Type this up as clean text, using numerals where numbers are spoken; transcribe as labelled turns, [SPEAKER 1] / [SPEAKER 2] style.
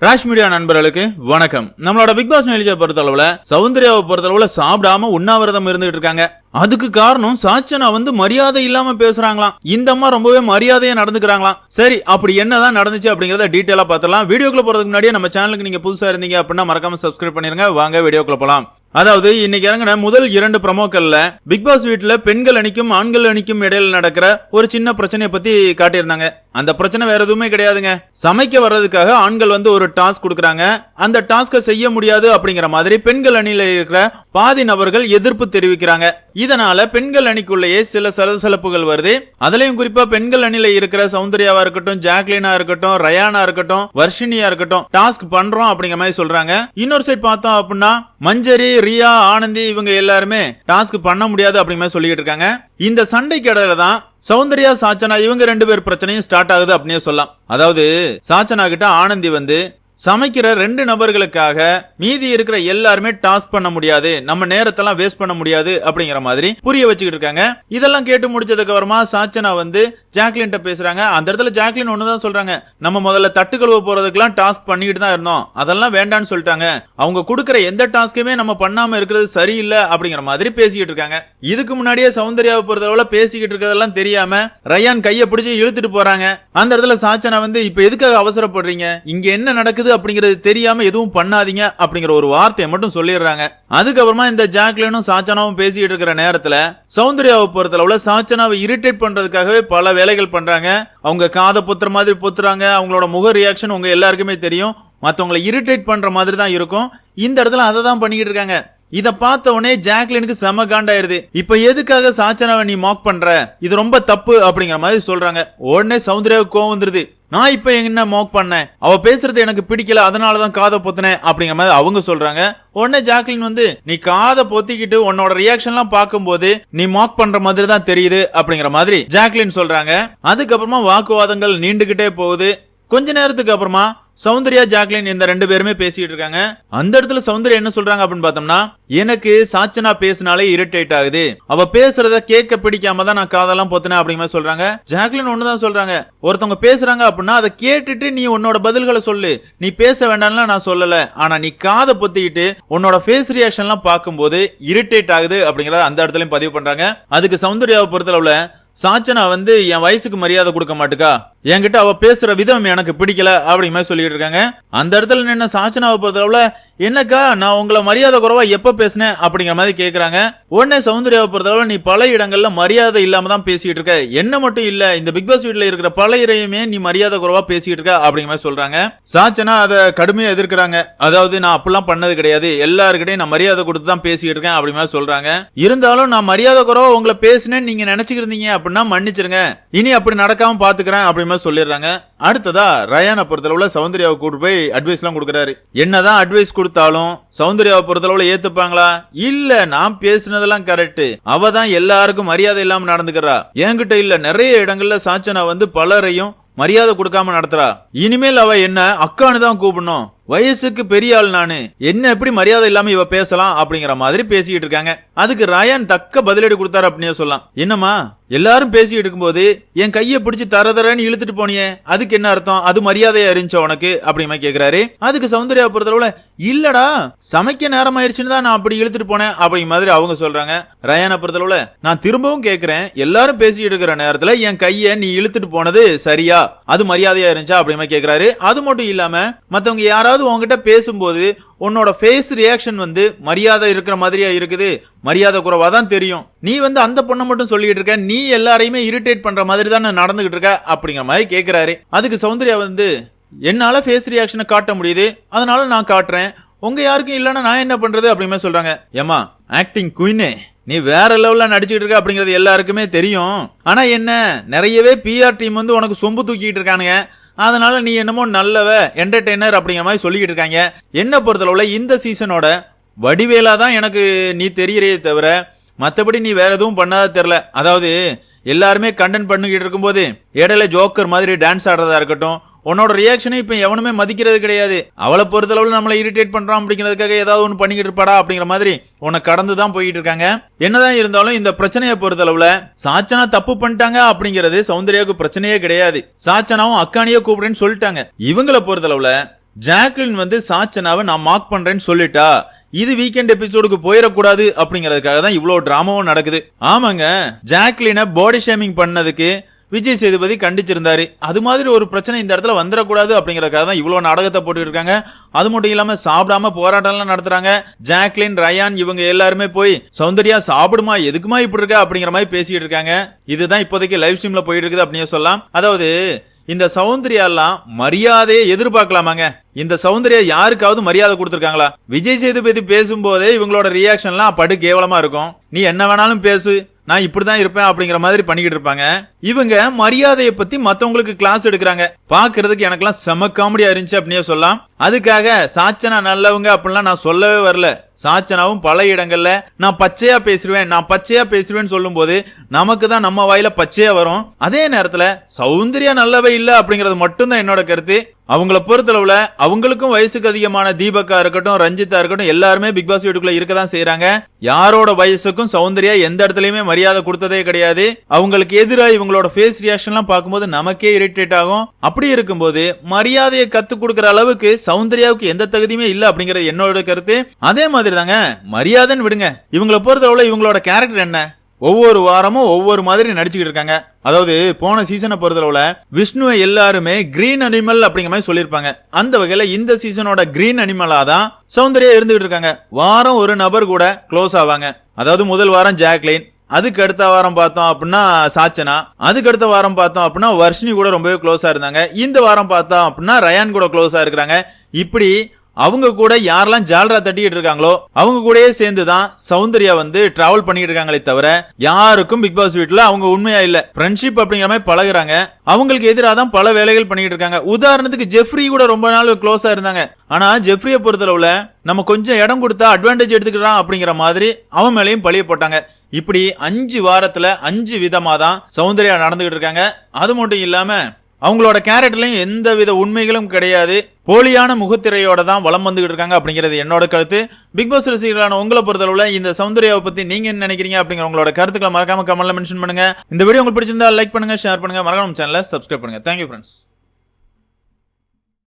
[SPEAKER 1] Rash media நண்பர்களுக்கு வணக்கம். நம்மளோட பிக் பாஸ் நிகழ்ச்சியை பொறுத்தளவுல சௌந்தர்யாவை பொறுத்தளவுல சாப்பிடாம உண்ணாவிரதம் இருந்துகிட்டு இருக்காங்க. அதுக்கு காரணம் சாச்சனா மரியாதை இல்லாம பேசுறாங்களாம். இந்த அம்மா ரொம்பவே மரியாதையா நடந்துக்கிறாங்களாம். சரி, அப்படி என்னதான் நடந்துச்சு அப்படிங்கறத டீடைலா பார்த்தலாம். வீடியோக்குள்ள போறதுக்கு முன்னாடியே நம்ம சேனலுக்கு நீங்க புதுசா இருந்தீங்க அப்படின்னா மறக்காம சப்ஸ்கிரைப் பண்ணிருங்க. வாங்க வீடியோக்குள்ள போலாம். அதாவது இன்னைக்கு இறங்கின முதல் 2 ப்ரோமோக்கள்ல பிக் பாஸ் வீட்டுல பெண்கள் அணிக்கும் ஆண்கள் அணிக்கும் இடையில நடக்கிற ஒரு சின்ன பிரச்சனையை பத்தி காட்டியிருந்தாங்க. அந்த பிரச்சனை வேற எதுவுமே கிடையாதுங்க. சமைக்க வர்றதுக்காக ஆண்கள் ஒரு டாஸ்க் கொடுக்கறாங்க. அந்த டாஸ்க செய்ய முடியாது அப்படிங்கிற மாதிரி பெண்கள் அணியில இருக்கிற பாதி நபர்கள் எதிர்ப்பு தெரிவிக்கிறாங்க. இதனால பெண்கள் அணிக்குள்ளேயே சில சலசலப்புகள் வருது. அதுலயும் குறிப்பா பெண்கள் அணியில இருக்கிற சௌந்தர்யாவா இருக்கட்டும், ஜாக்லினா இருக்கட்டும், ரயானா இருக்கட்டும், வர்ஷினியா இருக்கட்டும், டாஸ்க் பண்றோம் அப்படிங்கிற மாதிரி சொல்றாங்க. இன்னொரு சைட் பார்த்தோம் அப்படின்னா மஞ்சரி, ரியா, ஆனந்தி இவங்க எல்லாருமே டாஸ்க் பண்ண முடியாது அப்படிங்கிற சொல்லிட்டு இருக்காங்க. இந்த சண்டைக்கு இடையில தான் சௌந்தர்யா, சாச்சனா இவங்க 2 பேர் பிரச்சனையும் ஸ்டார்ட் ஆகுது அப்படின்னு சொல்லலாம். அதாவது சாச்சனா கிட்ட ஆனந்தி சமைக்கிற 2 நபர்களுக்காக மீதி இருக்கிற எல்லாருமே டாஸ்க் பண்ண முடியாது, நம்ம நேரத்தெல்லாம் வேஸ்ட் பண்ண முடியாது அப்படிங்கிற மாதிரி புரிய வச்சுக்கிட்டு இருக்காங்க. இதெல்லாம் கேட்டு முடிச்சதுக்கு அப்புறமா சாச்சனா ஜாக்லின் பேசுறாங்க. அந்த இடத்துல ஜாக்லின் ஒண்ணுதான் சொல்றாங்க, நம்ம முதல்ல தட்டு கழுவ போறதுக்கெல்லாம் டாஸ்க் பண்ணிட்டு தான் இருந்தோம், அதெல்லாம் வேண்டான்னு சொல்லிட்டாங்க. அவங்க கொடுக்கற எந்த டாஸ்க்குமே நம்ம பண்ணாம இருக்கிறது சரியில்லை அப்படிங்கிற மாதிரி பேசிக்கிட்டு இருக்காங்க. இதுக்கு முன்னாடியே சௌந்தர்யாவை பொறுத்தளவுல பேசிக்கிட்டு இருக்கிறதெல்லாம் தெரியாம ரயான் கையை பிடிச்சி இழுத்துட்டு போறாங்க. அந்த இடத்துல சாச்சனா இப்ப எதுக்காக அவசரப்படுறீங்க, இங்க என்ன நடக்குது அப்படிங்கிறது தெரியாம எதுவும் பண்ணாதீங்க அப்படிங்கிற ஒரு வார்த்தையை மட்டும் சொல்லிடுறாங்க. அதுக்கப்புறமா இந்த ஜாக்லினும் சாச்சனாவும் பேசிட்டு இருக்கிற நேரத்துல சௌந்தர்யாவை பொறுத்தளவுல சாச்சனாவை இரிட்டேட் பண்றதுக்காகவே பல வேலைகள் பண்றாங்க. அவங்க காதை பொத்துற மாதிரி பொத்துறாங்க. அவங்களோட முக ரியாக்ஷன் உங்க எல்லாருக்குமே தெரியும், மத்தவங்களை இரிட்டேட் பண்ற மாதிரி தான் இருக்கும். இந்த இடத்துல அதை தான் பண்ணிக்கிட்டு இருக்காங்க. இத பார்த்த உடனே ஜாக்லினுக்கு செம காண்டாயிருது. இப்ப எதுக்காக சாச்சனாவை நீ மாக் பண்ற, இது ரொம்ப தப்பு அப்படிங்கிற மாதிரி சொல்றாங்க. உடனே சௌந்தர்யாவுக்கு கோவம் வந்துருது. நான் இப்ப என்ன மாக் பண்ணேன், அவ பேசுறது எனக்கு பிடிக்கல, அதனாலதான் காதை பொத்தினேன் அப்படிங்கிற மாதிரி அவங்க சொல்றாங்க. உடனே ஜாக்லின் நீ காதை பொத்திக்கிட்டு உன்னோட ரியாக்ஷன் எல்லாம் பார்க்கும்போது நீ மாக் பண்ற மாதிரி தான் தெரியுது அப்படிங்கிற மாதிரி ஜாக்லின் சொல்றாங்க. அதுக்கப்புறமா வாக்குவாதங்கள் நீண்டுகிட்டே போகுது. கொஞ்ச நேரத்துக்கு அப்புறமா சௌந்தர்யா, ஜாக்லின் இந்த 2 பேருமே பேசிட்டு இருக்காங்க. அந்த இடத்துல சௌந்தர்யா என்ன சொல்றாங்க அப்படின்னு பார்த்தோம்னா, எனக்கு சாச்சனா பேசினாலே இரிட்டேட் ஆகுது, அவ பேசுறத கேட்க பிடிக்காம தான் நான் காதெல்லாம் பொத்தினேன் அப்படிங்கிற சொல்றாங்க. ஜாக்லின் ஒண்ணுதான் சொல்றாங்க, ஒருத்தவங்க பேசுறாங்க அப்படின்னா அதை கேட்டுட்டு நீ உன்னோட பதில்களை சொல்லு, நீ பேச வேண்டாம்லாம் நான் சொல்லல, ஆனா நீ காதை பொத்திக்கிட்டு உன்னோட ஃபேஸ் ரியாக்ஷன் எல்லாம் பார்க்கும்போது இரிட்டேட் ஆகுது அப்படிங்கறத அந்த இடத்துலயும் பதிவு பண்றாங்க. அதுக்கு சௌந்தர்யாவை பொறுத்தளவுல சாச்சனா என் வயசுக்கு மரியாதை கொடுக்க மாட்டுக்கா, என்கிட்ட அவ பேசுற விதம் எனக்கு பிடிக்கல அப்படிங்கிற மாதிரி சொல்லிட்டு இருக்காங்க. அந்த இடத்துல நின்ன சாச்சனாவை பொறுத்தளவுல என்னக்கா நான் உங்களை மரியாதை குறைவா எப்ப பேசினேன் அப்படிங்கிற மாதிரி கேக்குறாங்க. உடனே சௌந்தர்யாவை பொறுத்தளவுல நீ பல இடங்கள்ல மரியாதை இல்லாம தான் பேசிட்டு இருக்க, என்ன மட்டும் இல்ல இந்த பிக் பாஸ் வீட்டுல இருக்கிற பல இறையுமே நீ மரியாதை குறைவா பேசிட்டு இருக்க அப்படிங்கிற மாதிரி சொல்றாங்க. சாச்சனா அதை கடுமையா எதிர்க்கிறாங்க. அதாவது நான் அப்படிலாம் பண்ணது கிடையாது, எல்லாருக்கிட்டையும் நான் மரியாதை கொடுத்து தான் பேசிட்டு இருக்கேன் அப்படிங்கிற மாதிரி சொல்றாங்க. இருந்தாலும் நான் மரியாதை குறைவா உங்களை பேசினேன்னு நீங்க நினைச்சுக்கிருந்தீங்க அப்படின்னா மன்னிச்சிருங்க, இனி அப்படி நடக்காம பாத்துக்கிறேன் அப்படிங்கிற மாதிரி சொல்லிடுறாங்க. அடுத்ததா ரயானை பொறுத்தளவுல சௌந்தர்யாவை கூட்டு போய் அட்வைஸ் எல்லாம் கொடுக்கறாரு. என்னதான் அட்வைஸ் கொடுத்தாலும் சௌந்தர்யாவை பொறுத்தளவுல ஏத்துப்பாங்களா? இல்ல, நான் பேசினதெல்லாம் கரெக்ட், அவ தான் எல்லாருக்கும் மரியாதை இல்லாம நடந்துக்கிறா, என்கிட்ட இல்ல நிறைய இடங்கள்ல சாச்சனா பலரையும் மரியாதை கொடுக்காம நடத்துறா, இனிமேல் அவ என்ன அக்கான்னு தான் கூப்பிடணும், வயசுக்கு பெரிய ஆள் நானு, என்ன எப்படி மரியாதை இல்லாம இவ பேசலாம் அப்படிங்கிற மாதிரி பேசிக்கிட்டு இருக்காங்க. அதுக்கு ரயான் தக்க பதிலடி கொடுத்தாரு அப்படின்னு சொல்லலாம். என்னமா எல்லாரும் பேசிட்டு இருக்கும்போது என் கையை பிடிச்சி தரதரன்னு இழுத்துட்டு போனியே, அதுக்கு என்ன அர்த்தம், அது மரியாதையா இருந்துச்சு உனக்கு அப்படிமா கேக்குறாரு. அதுக்கு சௌந்தர்யா பொறுத்தளவுல இல்லடா சமைக்க நேரம் ஆயிருச்சுன்னு தான் நான் அப்படி இழுத்துட்டு போனேன் அப்படிங்கிற மாதிரி அவங்க சொல்றாங்க. ரயானை பொறுத்தளவுல நான் திரும்பவும் கேக்குறேன், எல்லாரும் பேசிட்டு இருக்கிற நேரத்துல என் கையை நீ இழுத்துட்டு போனது சரியா, அது மரியாதையா இருந்துச்சா அப்படிமா கேக்குறாரு. அது மட்டும் இல்லாம மத்தவங்க யாராவது உங்ககிட்ட பேசும்போது உன்னோட ஃபேஸ் ரியாக்ஷன் மரியாதை இருக்கிற மாதிரியா இருக்குது, மரியாதை குறைவா தான் தெரியும், நீ அந்த பொண்ணை மட்டும் சொல்லிட்டு இருக்க, நீ எல்லாரையுமே இரிட்டேட் பண்ற மாதிரி தான் நடந்துகிட்டு இருக்க அப்படிங்கிற மாதிரி கேக்குறாரு. அதுக்கு சௌந்தர்யா என்னால ஃபேஸ் ரியாக்ஷனை காட்ட முடியுது, அதனால நான் காட்டுறேன், உங்க யாருக்கும் இல்லன்னா நான் என்ன பண்றது அப்படிமே சொல்றாங்க. ஏமா ஆக்டிங் குயினே, நீ வேற லெவல்ல நடிச்சுட்டு இருக்க அப்படிங்கிறது எல்லாருக்குமே தெரியும், ஆனா என்ன நிறையவே பிஆர் டீம் உனக்கு சொம்பு தூக்கிட்டு இருக்கானுங்க, அதனால நீ என்னமோ நல்லவ என்டர்டெய்னர் அப்படிங்கிற மாதிரி சொல்லிக்கிட்டு இருக்காங்க. என்ன பொறுத்தளவுல இந்த சீசனோட வடிவேலா தான் எனக்கு நீ தெரியறே தவிர மற்றபடி நீ வேற எதுவும் பண்ணாத தெரியல. அதாவது எல்லாருமே கண்டென்ட் பண்ணிக்கிட்டு இருக்கும்போது இடையில ஜோக்கர் மாதிரி டான்ஸ் ஆடுறதா இருக்கட்டும், உன்னோட ரியாக்ஷனை இப்ப எவனுமே மதிக்கிறது கிடையாது, அவளை பொறுத்தளவுல நம்மளை இரிட்டேட் பண்றான் அப்படிங்கிறதுக்காக ஏதாவது ஒன்று பண்ணிக்கிட்டு இருப்பாடா அப்படிங்கிற மாதிரி உன்னை கடந்து தான் போயிட்டு இருக்காங்க. என்னதான் இருந்தாலும் இந்த பிரச்சனையை பொறுத்தளவுல சாச்சனா தப்பு பண்ணிட்டாங்க அப்படிங்கிறது சௌந்தர்யாவுக்கு பிரச்சனையே கிடையாது. சாச்சனாவும் அக்கானியே கூப்பிடுன்னு சொல்லிட்டாங்க. இவங்களை பொறுத்தளவுல ஜாக்லின் வந்து சாச்சனாவை நான் மார்க் பண்றேன்னு சொல்லிட்டா இது வீக்கெண்ட் எபிசோடுக்கு போயிடக்கூடாது அப்படிங்கறதுக்காக தான் இவ்வளவு டிராமாவும் நடக்குது. ஆமாங்க, ஜாக்லினை பாடி ஷேமிங் பண்ணதுக்கு விஜய் சேதுபதி கண்டிச்சிருந்தாரு. அது மாதிரி ஒரு பிரச்சனை இந்த இடத்துல வந்துடக்கூடாது அப்படிங்கறதுக்காக தான் இவ்வளவு நாடகத்தை போட்டு இருக்காங்க. அது மட்டும் இல்லாம சாப்பிடாம போராட்டம்லாம் நடத்துறாங்க. ஜாக்லின், ரயான் இவங்க எல்லாருமே போய் சௌந்தர்யா சாப்பிடுமா, எதுக்குமா இப்படி இருக்கா அப்படிங்கிற மாதிரி பேசிட்டு இருக்காங்க. இதுதான் இப்போதைக்கு லைவ் ஸ்ட்ரீம்ல போயிட்டு இருக்குது அப்படின்னு சொல்லலாம். அதாவது இந்த சௌந்தர்யாலாம் மரியாதையை எதிர்பார்க்கலாமாங்க? இந்த சௌந்தர்யா யாருக்காவது மரியாதை கொடுத்திருக்காங்களா? விஜய் சேதுபதி பேசும்போதே இவங்களோட ரியாக்ஷன்லாம் படு கேவலமா இருக்கும். நீ என்ன வேணாலும் பேசு, நான் இப்படிதான் இருப்பேன் அப்படிங்கிற மாதிரி பண்ணிக்கிட்டு இருப்பாங்க. இவங்க மரியாதையை பத்தி மத்தவங்களுக்கு கிளாஸ் எடுக்கிறாங்க. பாக்குறதுக்கு எனக்கெல்லாம் செம காமெடியா இருந்துச்சு அப்படின்னே சொல்லலாம். அதுக்காக சாச்சனா நல்லவங்க அப்படிலாம் நான் சொல்லவே வரல. சாச்சனாவும் பல இடங்கள்ல நான் பச்சையா பேசுவேன்னு சொல்லும் போது நமக்கு தான் நம்ம வாயில பச்சையா வரும். அதே நேரத்துல சௌந்தர்யா நல்லவே இல்ல அப்படிங்கறது மட்டும்தான் என்னோட கருத்து. அவங்கள பொறுத்தளவுல அவங்களுக்கும் வயசுக்கு அதிகமான தீபக்கா இருக்கட்டும், ரஞ்சிதா இருக்கட்டும், எல்லாருமே பிக் பாஸ் வீட்டுக்குள்ள இருக்கதான் செய்யறாங்க. யாரோட வயசுக்கும் சௌந்தர்யா எந்த இடத்துலயுமே மரியாதை கொடுத்ததே கிடையாது. அவங்களுக்கு எதிராக இவங்களோட ஃபேஸ் ரியாக்ஷன் எல்லாம் பார்க்கும்போது நமக்கே இரிட்டேட் ஆகும். அப்படி இருக்கும்போது மரியாதையை கத்து கொடுக்கற அளவுக்கு சௌந்தர்யாவுக்கு எந்த தகுதியுமே இல்ல அப்படிங்கறது என்னோட கருத்து. அதே மாதிரி தாங்க, மரியாதைன்னு விடுங்க, இவங்களை பொறுத்தளவுல இவங்களோட கேரக்டர் என்ன, ஒவ்வொரு வாரமும் ஒவ்வொரு மாதிரி நடிச்சுக்கிட்டு இருக்காங்க. அதாவது போன சீசனை பொறுத்தளவுல விஷ்ணுவை எல்லாருமே கிரீன் அனிமல் அப்படிங்கிற மாதிரி சொல்லியிருப்பாங்க. அந்த வகையில இந்த சீசனோட கிரீன் அனிமலா தான் சௌந்தர்யா இருந்துகிட்டு இருக்காங்க. வாரம் ஒரு நபர் கூட க்ளோஸ் ஆவாங்க. அதாவது முதல் வாரம் ஜாக்லின், அதுக்கு அடுத்த வாரம் பார்த்தோம் அப்படின்னா சாச்சனா, அதுக்கு அடுத்த வாரம் பார்த்தோம் அப்படின்னா வர்ஷினி கூட ரொம்பவே க்ளோஸா இருந்தாங்க. இந்த வாரம் பார்த்தோம் அப்படின்னா ரயான் கூட க்ளோஸா இருக்கிறாங்க. இப்படி அவங்க கூட யாரெல்லாம் ஜால்ரா தட்டிட்டு இருக்காங்களோ அவங்க கூடயே சேர்ந்துதான் சௌந்தர்யா வந்து டிராவல் பண்ணிட்டு இருக்காங்களே தவிர யாருக்கும் பிக் பாஸ் வீட்டுல அவங்க உண்மையா இல்ல, ஃப்ரெண்ட்ஷிப் அப்படிங்கிற மாதிரி பழகுறாங்க. அவங்களுக்கு எதிராக தான் பல வேலைகள் பண்ணிட்டு இருக்காங்க. உதாரணத்துக்கு ஜெஃப்ரி கூட ரொம்ப நாள் க்ளோஸா இருந்தாங்க. ஆனா ஜெஃப்ரியை பொறுத்தளவுல நம்ம கொஞ்சம் இடம் கொடுத்தா அட்வான்டேஜ் எடுத்துக்கிறான் அப்படிங்கிற மாதிரி அவன் மேலையும் பழிய போட்டாங்க. இப்படி 5 வாரத்துல 5 விதமா தான் சௌந்தர்யா நடந்துகிட்டு இருக்காங்க. அது மட்டும் இல்லாம அவங்களோட கேரக்டர்லயும் எந்த வித உண்மைகளும் கிடையாது. போலியான முகத்திரையோட தான் வலம் வந்துகிட்டு இருக்காங்க அப்படிங்கிறது என்னோட கருத்து. பிக் பாஸ் ரசிகர்களான உங்களை பொறுத்தளவுல இந்த சௌந்தர்யாவை பத்தி நீங்க என்ன நினைக்கிறீங்க அப்படிங்கிற உங்களோட கருத்துக்களை மறக்காம கமெண்ட்ல மென்ஷன் பண்ணுங்க. இந்த வீடியோ உங்களுக்கு பிடிச்சிருந்தா லைக் பண்ணுங்க, ஷேர் பண்ணுங்க, மறக்காம சேனலை சப்ஸ்கிரைப் பண்ணுங்க. Thank you friends.